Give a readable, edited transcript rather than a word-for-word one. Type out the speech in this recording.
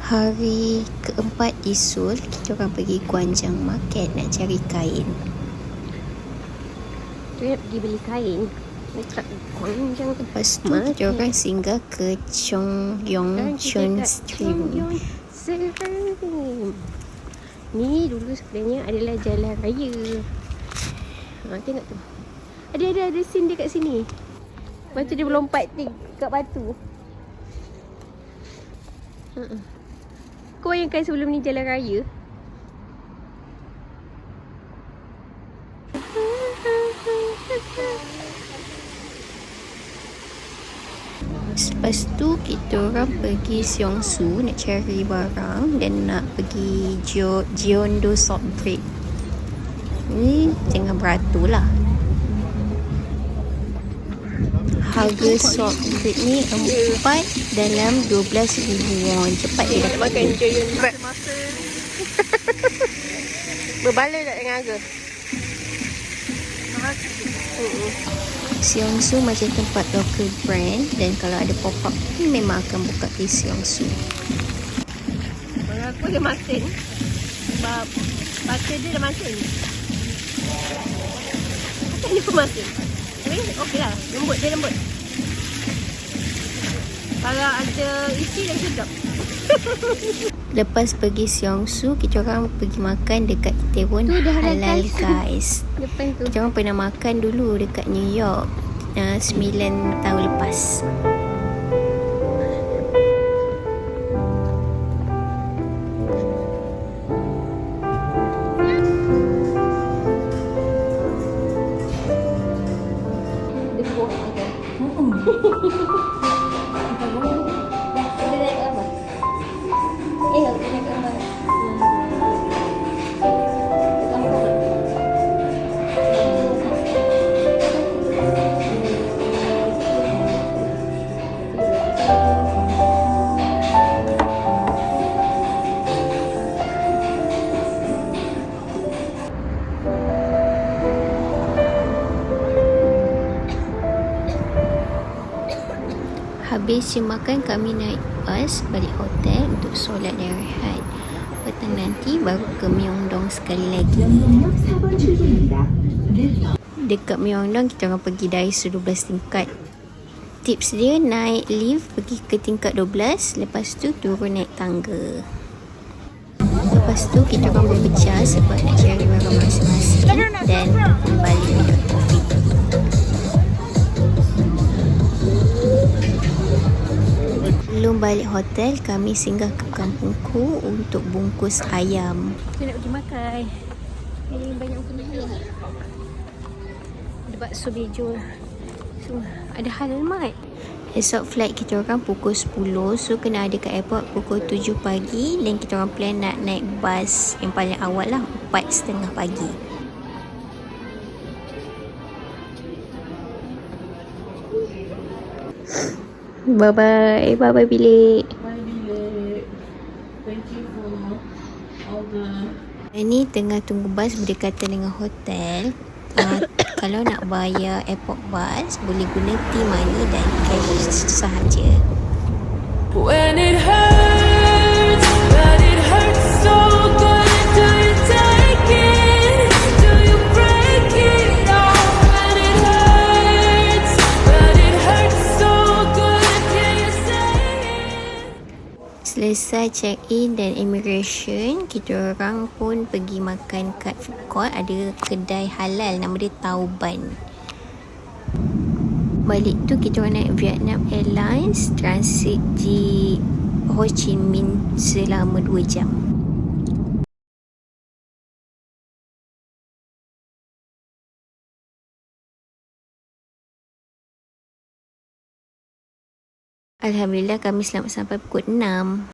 Hari keempat Isul, kita orang pergi Guanjang Market nak cari kain. Kita nak pergi beli kain dekat Guanjang. Lepas tu kita orang singgah ke Chongyong Stream. Ni dulu sebenarnya adalah jalan raya. Tengok tu. Ada scene dekat sini. Lepas tu dia melompat kat batu. Kau bayangkan sebelum ni jalan raya. Lepas tu kita orang pergi Seongsu nak cari barang dan nak pergi Jeondu Salt Bread. Ni jangan beratur lah. Harga salt bread ni 4 dalam 12,000 won. Cepat dia dapat makan giant masa-masa. Berbaloi tak dengan harga? Seongsu macam tempat local brand, dan kalau ada pop-up ni memang akan buka di Seongsu. Kalau aku dia masin sebab butter dia dah masin. Bukan dia pun masin. Tapi okey lah, lembut, dia lembut. Kalau ada isi dah sedap. Lepas pergi Seongsu, kita orang pergi makan dekat Itaewon Halal Guys. Kita orang pernah makan dulu dekat New York 9 tahun lepas. Habis makan, kami naik bas balik hotel untuk solat dan rehat. Petang nanti baru ke Myeongdong sekali lagi. Dekat Myeongdong kita orang pergi dari 12 tingkat. Tips dia naik lift pergi ke tingkat 12, lepas tu turun naik tangga. Lepas tu kita orang berpecah sebab nak cari barang masing-masing dan balik minum kopi. Sebelum balik hotel, kami singgah ke kampungku untuk bungkus ayam. Kita nak pergi makan. Ini banyak pilihan. Ada bakso bejo. So, ada halal mat. Esok flight kita orang pukul 10, so kena ada kat airport pukul 7 pagi, dan kita orang plan nak naik bas yang paling awal lah, 4:30 pagi. Bye-bye. Bye-bye bilik. Bye bilik. Thank you for all the... Ini tengah tunggu bas berdekatan dengan hotel. Kalau nak bayar airport bus, boleh guna T-Money dan cash sahaja. When it hurts, but it hurts so good, do you take it? Do you break it off? When it hurts, but it hurts so good, can you say it? Selesai check-in dan immigration, kita orang pun pergi makan kat food court. Ada kedai halal, nama dia Tauban. Balik tu kita orang naik Vietnam Airlines, transit di Ho Chi Minh selama 2 jam. Alhamdulillah kami selamat sampai pukul 6.